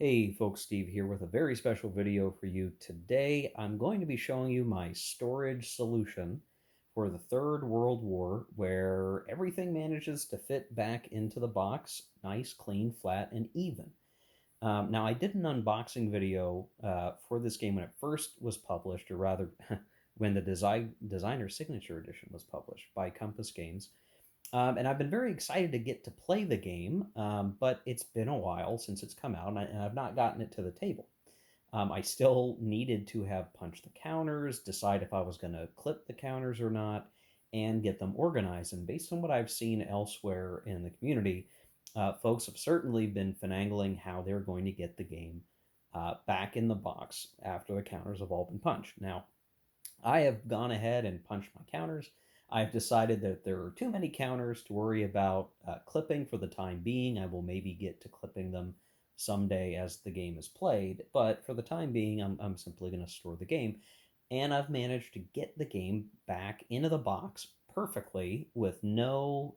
Hey folks, Steve here with a very special video for you. Today I'm going to be showing you my storage solution for the Third World War, where everything manages to fit back into the box, nice, clean, flat, and even. Now I did an unboxing video for this game when it first was published, or rather when the designer signature edition was published by Compass Games. And I've been very excited to get to play the game, but it's been a while since it's come out, and I've not gotten it to the table. I still needed to have punched the counters, decide if I was going to clip the counters or not, and get them organized. And based on what I've seen elsewhere in the community, folks have certainly been finagling how they're going to get the game back in the box after the counters have all been punched. Now, I have gone ahead and punched my counters. I've decided that there are too many counters to worry about clipping for the time being. I will maybe get to clipping them someday as the game is played, but for the time being, I'm simply going to store the game. And I've managed to get the game back into the box perfectly with no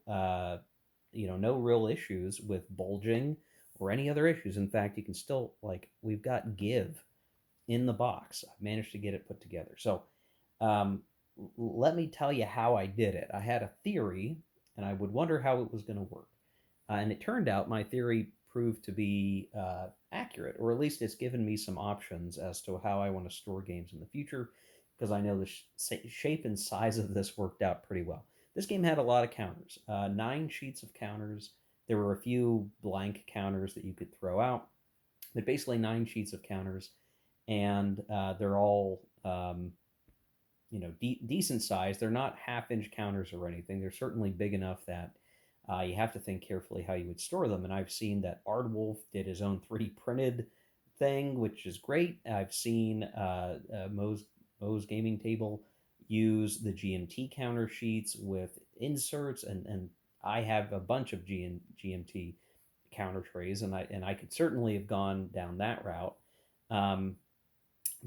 real issues with bulging or any other issues. In fact, you can still, like, we've got give in the box. I've managed to get it put together. So um, let me tell you how I did it. I had a theory, and I would wonder how it was going to work. And it turned out my theory proved to be accurate, or at least it's given me some options as to how I want to store games in the future, because I know the shape and size of this worked out pretty well. This game had a lot of counters, 9 sheets of counters. There were a few blank counters that you could throw out, but basically 9 sheets of counters, and they're all decent size. They're not half-inch counters or anything. They're certainly big enough that you have to think carefully how you would store them. And I've seen that Ardwolf did his own 3D printed thing, which is great. I've seen Moe's Gaming Table use the GMT counter sheets with inserts, and I have a bunch of GMT counter trays, and I could certainly have gone down that route. Um,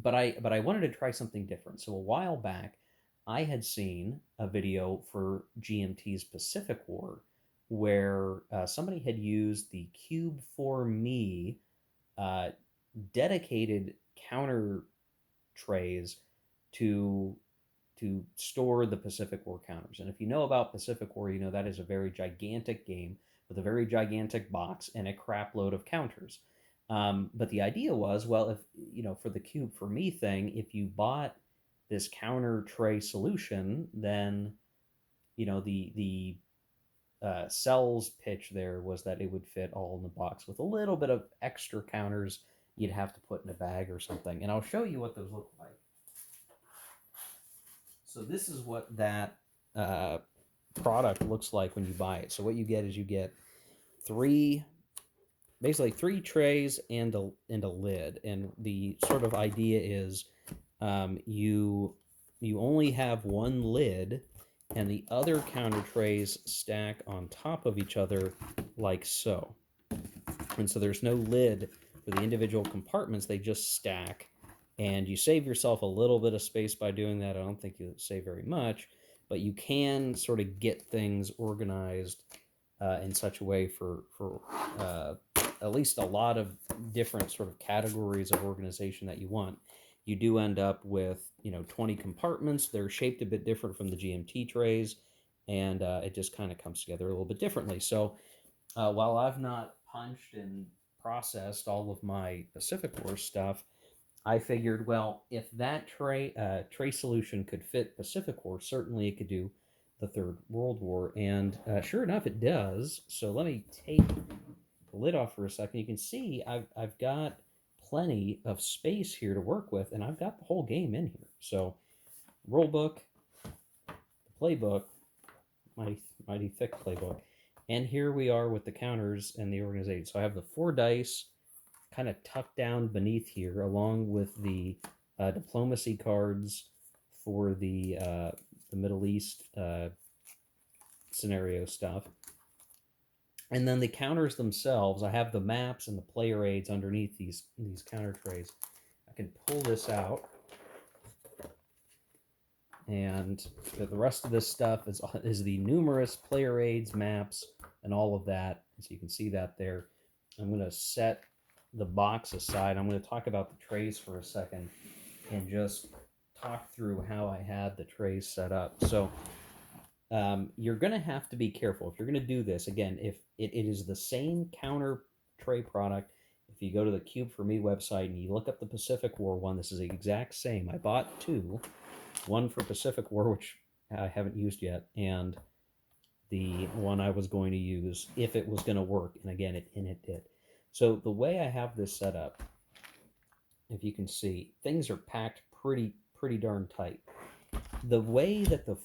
but I wanted to try something different. So a while back, I had seen a video for GMT's Pacific War where somebody had used the Cube4Me uh, dedicated counter trays to store the Pacific War counters. And if you know about Pacific War, you know that is a very gigantic game with a very gigantic box and a crap load of counters. But the idea was, well, if for the Cube4Me thing, if you bought this counter tray solution, then the Cell's pitch there was that it would fit all in the box with a little bit of extra counters you'd have to put in a bag or something. And I'll show you what those look like. So this is what that product looks like when you buy it. So what you get is you get three basically 3 trays and a lid. And the sort of idea is you only have one lid, and the other counter trays stack on top of each other like so. And so there's no lid for the individual compartments, they just stack. And you save yourself a little bit of space by doing that. I don't think you save very much, but you can sort of get things organized in such a way for at least a lot of different sort of categories of organization that you want. You do end up with 20 compartments. They're shaped a bit different from the GMT trays, and it just kind of comes together a little bit differently. So while I've not punched and processed all of my Pacific War stuff, I figured, well, if that tray solution could fit Pacific War, certainly it could do the Third World War. And sure enough, it does. So let me take the lid off for a second. You can see I've got plenty of space here to work with, and I've got the whole game in here. So rule book, the playbook, mighty thick playbook, and here we are with the counters and the organization. So I have the 4 dice kind of tucked down beneath here, along with the diplomacy cards for the Middle East scenario stuff. And then the counters themselves, I have the maps and the player aids underneath these counter trays. I can pull this out, and the rest of this stuff is the numerous player aids, maps, and all of that. So you can see that there. I'm going to set the box aside, I'm going to talk about the trays for a second and just talk through how I had the trays set up. So you're going to have to be careful if you're going to do this. Again, if it is the same counter tray product, if you go to the Cube4Me website and you look up the Pacific War one, this is the exact same. I bought two, one for Pacific War, which I haven't used yet, and the one I was going to use if it was going to work. And again, it did. So the way I have this set up, if you can see, things are packed pretty darn tight. The way that the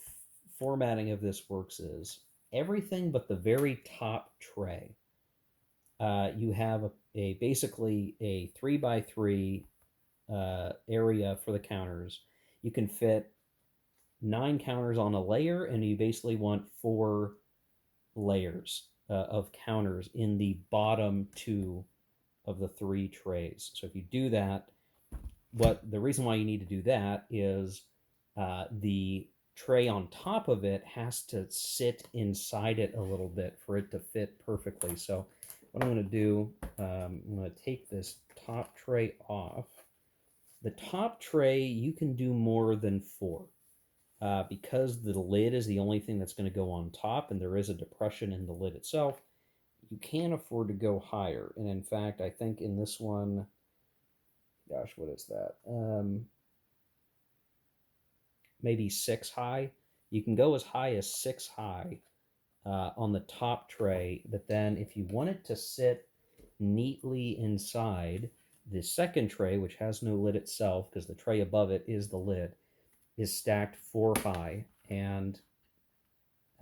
formatting of this works is everything but the very top tray. You have basically a 3x3 area for the counters. You can fit 9 counters on a layer, and you basically want 4 layers of counters in the bottom 2 of the 3 trays. So if you do that, the reason why you need to do that is the tray on top of it has to sit inside it a little bit for it to fit perfectly. So what I'm going to do, I'm going to take this top tray off. The top tray, you can do more than 4. Because the lid is the only thing that's going to go on top, and there is a depression in the lid itself, you can afford to go higher. And in fact, I think in this one, gosh, what is that? Maybe 6 high. You can go as high as 6 high on the top tray, but then if you want it to sit neatly inside, the second tray, which has no lid itself, because the tray above it is the lid, is stacked 4 high, and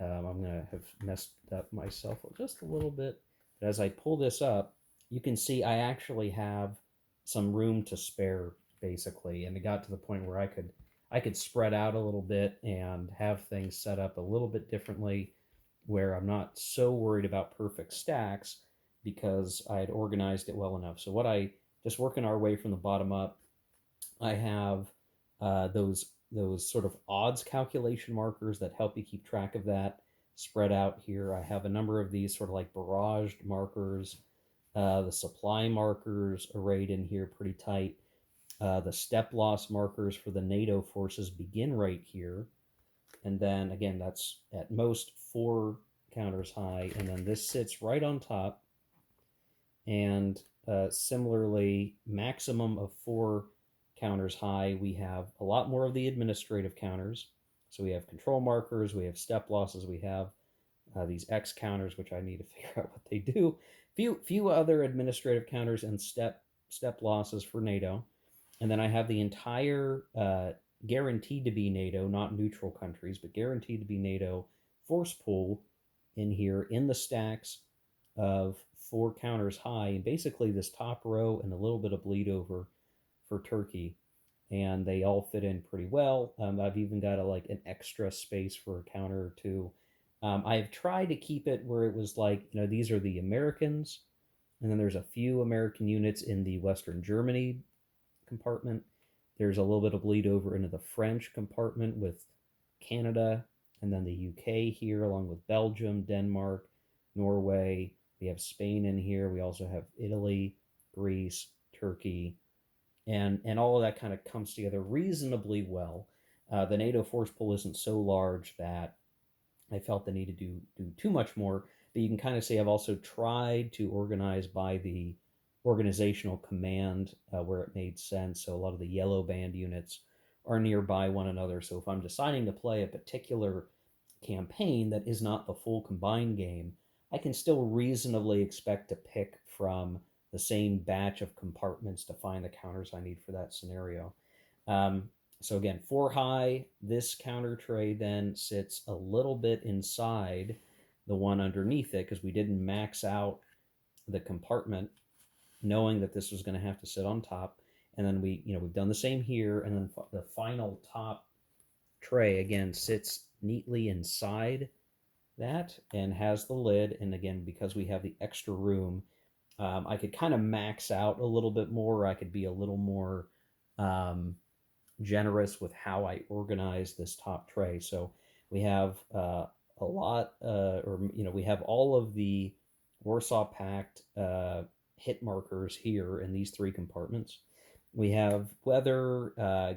I'm going to have messed up myself just a little bit. But as I pull this up, you can see I actually have some room to spare, basically, and it got to the point where I could spread out a little bit and have things set up a little bit differently, where I'm not so worried about perfect stacks because I had organized it well enough. So just working our way from the bottom up, I have those sort of odds calculation markers that help you keep track of that spread out here. I have a number of these sort of like barraged markers, the supply markers arrayed in here pretty tight. The step loss markers for the NATO forces begin right here. And then again, that's at most 4 counters high. And then this sits right on top. And similarly, maximum of 4 counters high. We have a lot more of the administrative counters. So we have control markers, we have step losses, we have these X counters, which I need to figure out what they do. Few other administrative counters and step losses for NATO. And then I have the entire guaranteed to be NATO, not neutral countries, but guaranteed to be NATO force pool in here in the stacks of 4 counters high, and basically this top row and a little bit of bleed over for Turkey, and they all fit in pretty well. I've even got an extra space for a counter or two. I've tried to keep it where it was like, these are the Americans, and then there's a few American units in the Western Germany compartment. There's a little bit of bleed over into the French compartment with Canada, and then the UK here, along with Belgium, Denmark, Norway. We have Spain in here. We also have Italy, Greece, Turkey, and all of that kind of comes together reasonably well. The NATO force pool isn't so large that I felt the need to do too much more, but you can kind of say I've also tried to organize by the organizational command where it made sense. So a lot of the yellow band units are nearby one another. So if I'm deciding to play a particular campaign that is not the full combined game, I can still reasonably expect to pick from the same batch of compartments to find the counters I need for that scenario. So again, 4 high, this counter tray then sits a little bit inside the one underneath it because we didn't max out the compartment knowing that this was going to have to sit on top. And then we've done the same here, and then the final top tray again sits neatly inside that and has the lid. And again, because we have the extra room, I could kind of max out a little bit more. I could be a little more generous with how I organize this top tray. So we have a lot, we have all of the Warsaw Pact hit markers here in these three compartments. We have weather,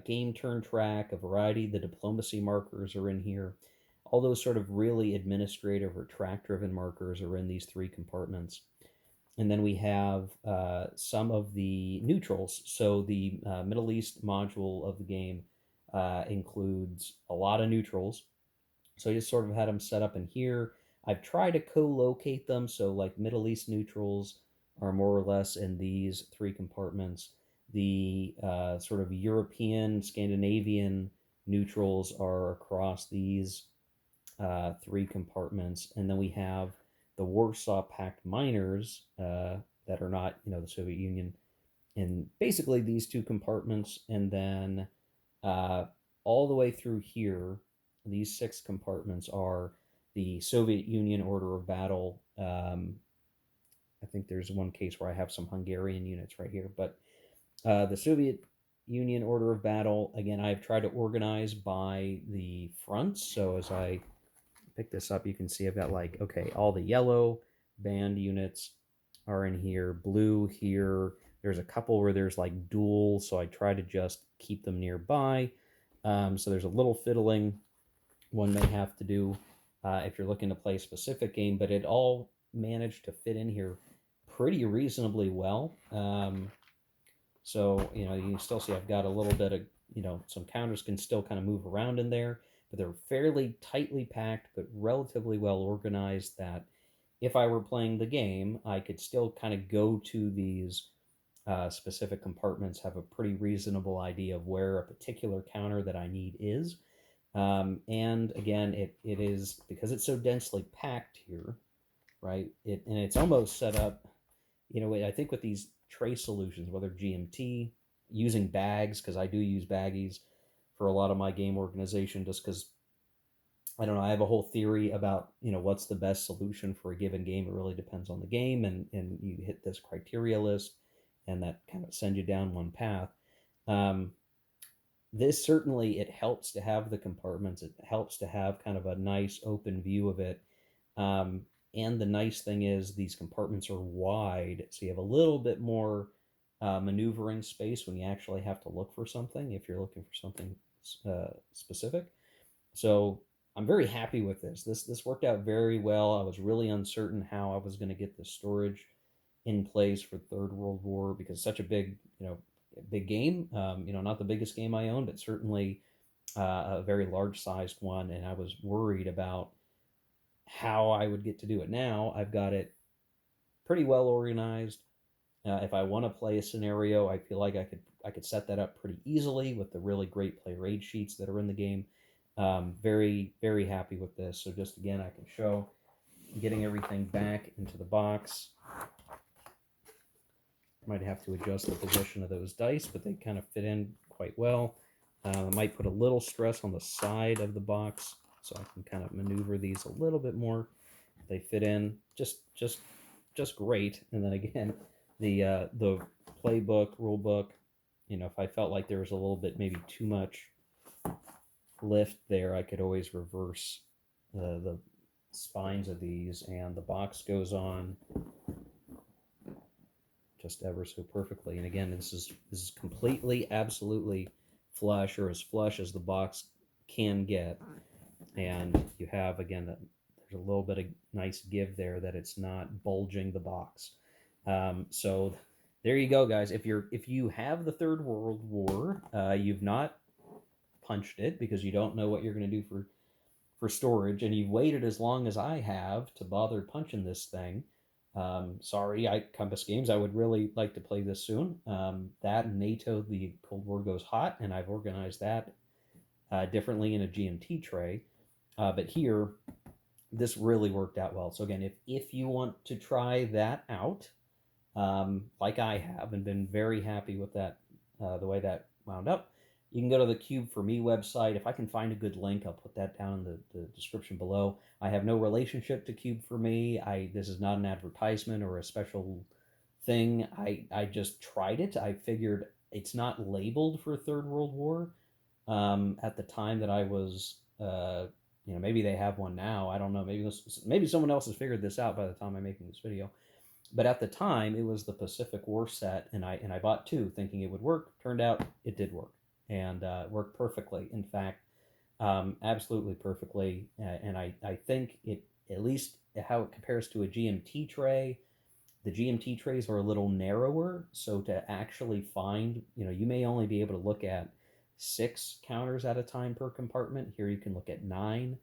game turn track, a variety. The diplomacy markers are in here. All those sort of really administrative or track-driven markers are in these three compartments. And then we have some of the neutrals. So the Middle East module of the game includes a lot of neutrals. So I just sort of had them set up in here. I've tried to co-locate them. So like Middle East neutrals are more or less in these three compartments. The sort of European, Scandinavian neutrals are across these three compartments. And then we have the Warsaw Pact miners that are not, the Soviet Union in basically these two compartments. And then all the way through here, these six compartments are the Soviet Union order of battle. I think there's one case where I have some Hungarian units right here, but the Soviet Union order of battle, again, I've tried to organize by the fronts. So as I pick this up, you can see I've got like, okay, all the yellow band units are in here, blue here. There's a couple where there's like dual, so I try to just keep them nearby. So there's a little fiddling one may have to do if you're looking to play a specific game, but it all managed to fit in here pretty reasonably well. So, you can still see I've got a little bit of, some counters can still kind of move around in there, but they're fairly tightly packed, but relatively well organized that if I were playing the game, I could still kind of go to these specific compartments, have a pretty reasonable idea of where a particular counter that I need is. And again, it is, because it's so densely packed here, right? And it's almost set up, I think with these tray solutions, whether GMT, using bags, because I do use baggies for a lot of my game organization, just because, I don't know, I have a whole theory about, what's the best solution for a given game. It really depends on the game, and you hit this criteria list, and that kind of sends you down one path. This certainly, it helps to have the compartments. It helps to have kind of a nice open view of it. And the nice thing is these compartments are wide, so you have a little bit more maneuvering space when you actually have to look for something, if you're looking for something specific. So I'm very happy with this. This worked out very well. I was really uncertain how I was going to get the storage in place for Third World War, because it's such a big game. Not the biggest game I own, but certainly a very large-sized one, and I was worried about how I would get to do it. Now I've got it pretty well organized. If I want to play a scenario, I feel like I could set that up pretty easily with the really great player aid sheets that are in the game. Very, very happy with this. So just again, I can show getting everything back into the box. Might have to adjust the position of those dice, but they kind of fit in quite well. I might put a little stress on the side of the box so I can kind of maneuver these a little bit more. They fit in just great. And then again, the playbook, rule book, if I felt like there was a little bit maybe too much lift there, I could always reverse the spines of these, and the box goes on just ever so perfectly. And again, this is completely, absolutely flush, or as flush as the box can get. And you have, again, there's a little bit of nice give there that it's not bulging the box. So there you go, guys. If you have the Third World War, you've not punched it because you don't know what you're going to do for storage, and you've waited as long as I have to bother punching this thing. Sorry, Compass Games, I would really like to play this soon. That and NATO, the Cold War goes hot, and I've organized that differently in a GMT tray. But here, this really worked out well. So again, if you want to try that out, like I have, and been very happy with that, the way that wound up, you can go to the Cube4Me website. If I can find a good link, I'll put that down in the description below. I have no relationship to Cube4Me. This is not an advertisement or a special thing. I just tried it. I figured it's not labeled for Third World War. At the time that I was, maybe they have one now. I don't know. Maybe someone else has figured this out by the time I'm making this video. But at the time, it was the Pacific War set, and I bought two, thinking it would work. Turned out it did work, and worked perfectly. In fact, absolutely perfectly. And I think it, at least how it compares to a GMT tray, the GMT trays are a little narrower. So to actually find, you may only be able to look at 6 counters at a time per compartment. Here you can look at 9.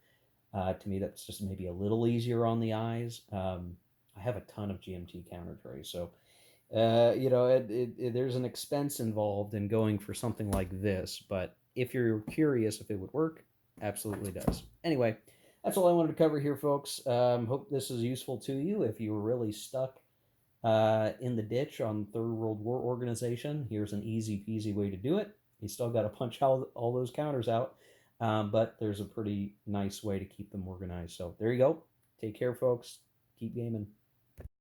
To me, that's just maybe a little easier on the eyes. I have a ton of GMT counter trays, so there's an expense involved in going for something like this. But if you're curious if it would work, absolutely does. Anyway, that's all I wanted to cover here, folks. Hope this is useful to you. If you were really stuck in the ditch on Third World War organization, here's an easy peasy way to do it. You still got to punch all those counters out, but there's a pretty nice way to keep them organized. So there you go. Take care, folks. Keep gaming.